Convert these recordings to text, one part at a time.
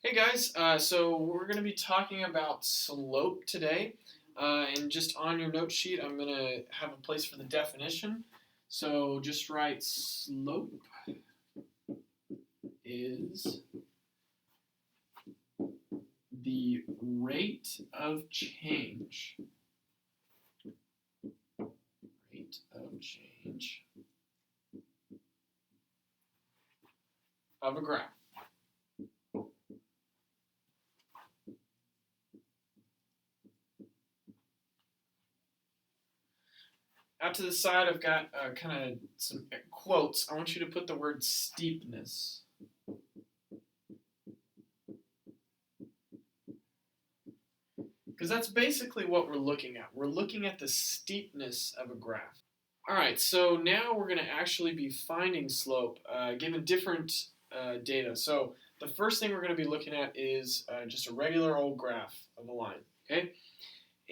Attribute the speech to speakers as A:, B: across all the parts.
A: Hey guys, so we're going to be talking about slope today. And just on your note sheet, I'm going to have a place for the definition. So just write slope is the rate of change. Rate of change of a graph. Out to the side, I've got kind of some quotes. I want you to put the word steepness. Because that's basically what we're looking at. We're looking at the steepness of a graph. All right, so now we're going to actually be finding slope given different data. So the first thing we're going to be looking at is just a regular old graph of a line, okay?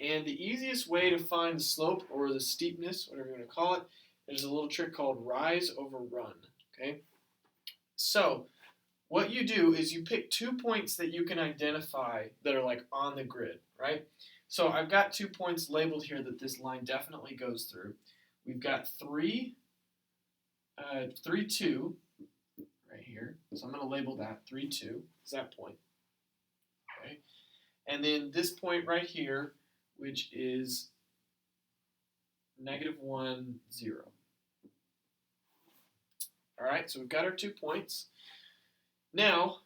A: And the easiest way to find the slope or the steepness, whatever you want to call it, is a little trick called rise over run, okay? So what you do is you pick 2 points that you can identify that are like on the grid, right? So I've got 2 points labeled here that this line definitely goes through. We've got 3, 2 right here. So I'm going to label that 3, 2 is that point. Okay. And then this point right here, which is -1, 0. All right, so we've got our 2 points. Now,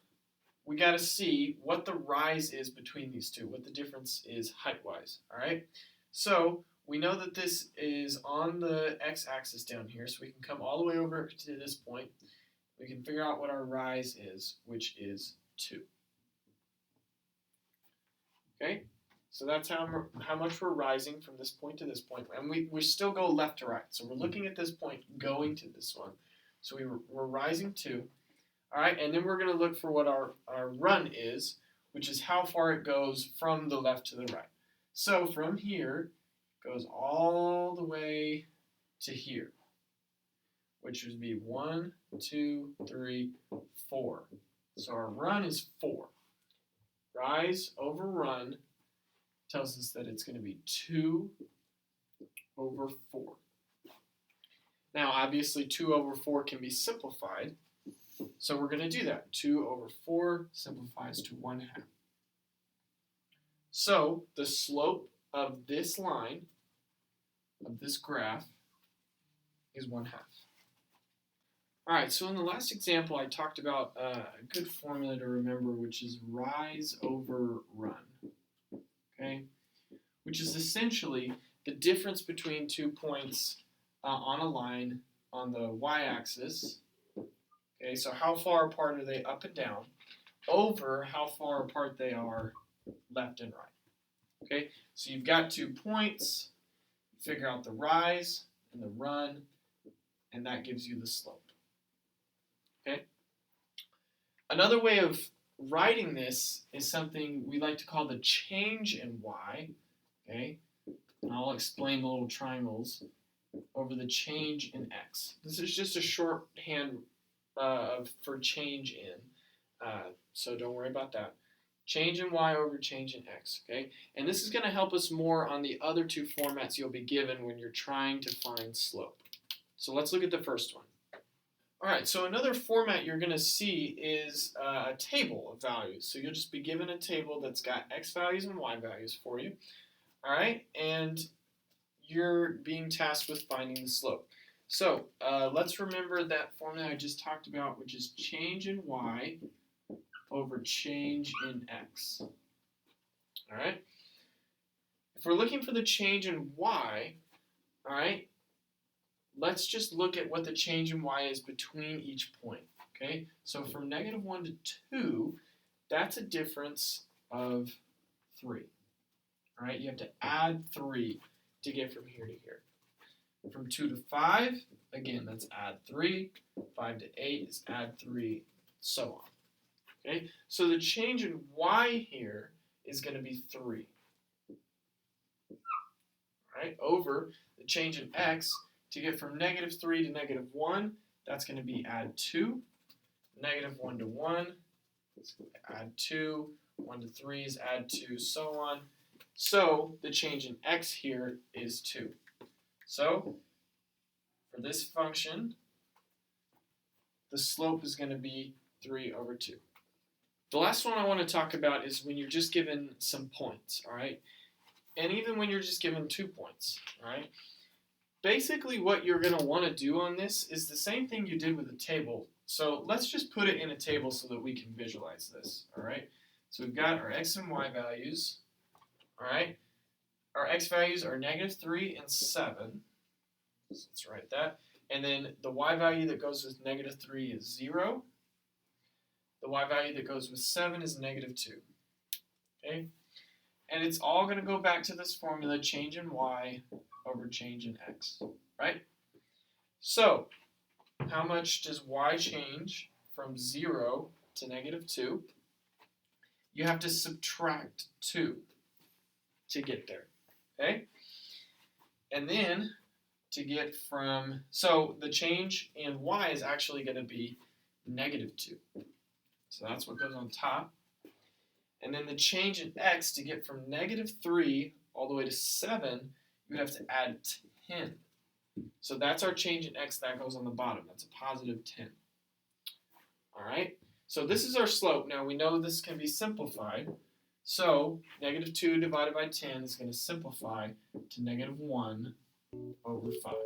A: we got to see what the rise is between these two, what the difference is height-wise, all right? So we know that this is on the x-axis down here, so we can come all the way over to this point. We can figure out what our rise is, which is 2. Okay, so that's how much we're rising from this point to this point. And we still go left to right. So we're looking at this point going to this one. So we're rising 2. All right, and then we're going to look for what our run is, which is how far it goes from the left to the right. So from here, it goes all the way to here, which would be 1, 2, 3, 4. So our run is 4. Rise over run tells us that it's going to be 2 over 4. Now, obviously, 2 over 4 can be simplified, so we're going to do that. 2 over 4 simplifies to 1/2. So the slope of this line, of this graph, is 1/2. All right, so in the last example, I talked about a good formula to remember, which is rise over run, okay? Which is essentially the difference between 2 points on a line on the y-axis. Okay, so how far apart are they up and down, over how far apart they are left and right. Okay, so you've got 2 points, figure out the rise and the run, and that gives you the slope. Okay. Another way of writing this is something we like to call the change in y. Okay, and I'll explain the little triangles over the change in x. This is just a shorthand for change in, so don't worry about that. Change in y over change in x, okay? And this is going to help us more on the other 2 formats you'll be given when you're trying to find slope. So let's look at the first one. All right, so another format you're going to see is a table of values. So you'll just be given a table that's got x values and y values for you. All right, and you're being tasked with finding the slope. So let's remember that formula I just talked about, which is change in y over change in x. All right? If we're looking for the change in y, all right, let's just look at what the change in y is between each point. Okay? So from -1 to 2, that's a difference of 3. All right? You have to add 3 to get from here to here. From 2 to 5, again, that's add 3. 5 to 8 is add 3, so on. Okay, so the change in y here is going to be 3. All right, over the change in x, to get from -3 to -1, that's going to be add 2. -1 to 1 Add 2, 1 to 3 is add 2, so on. So the change in x here is 2. So for this function, the slope is going to be 3 over 2. The last one I want to talk about is when you're just given some points, all right? And even when you're just given 2 points, all right? Basically what you're going to want to do on this is the same thing you did with the table. So let's just put it in a table so that we can visualize this, all right? So we've got our x and y values, all right? Our x values are -3 and 7. So let's write that. And then the y value that goes with -3 is 0. The y value that goes with 7 is -2. Okay? And it's all going to go back to this formula, change in y over change in x, right? So, how much does y change from 0 to -2? You have to subtract 2 to get there, okay? And then to get from, so the change in y is actually going to be -2. So that's what goes on top. And then the change in x, to get from -3 all the way to 7, you have to add 10. So that's our change in x, that goes on the bottom. That's a positive 10. All right? So this is our slope. Now we know this can be simplified. So -2 divided by 10 is going to simplify to -1 over 5.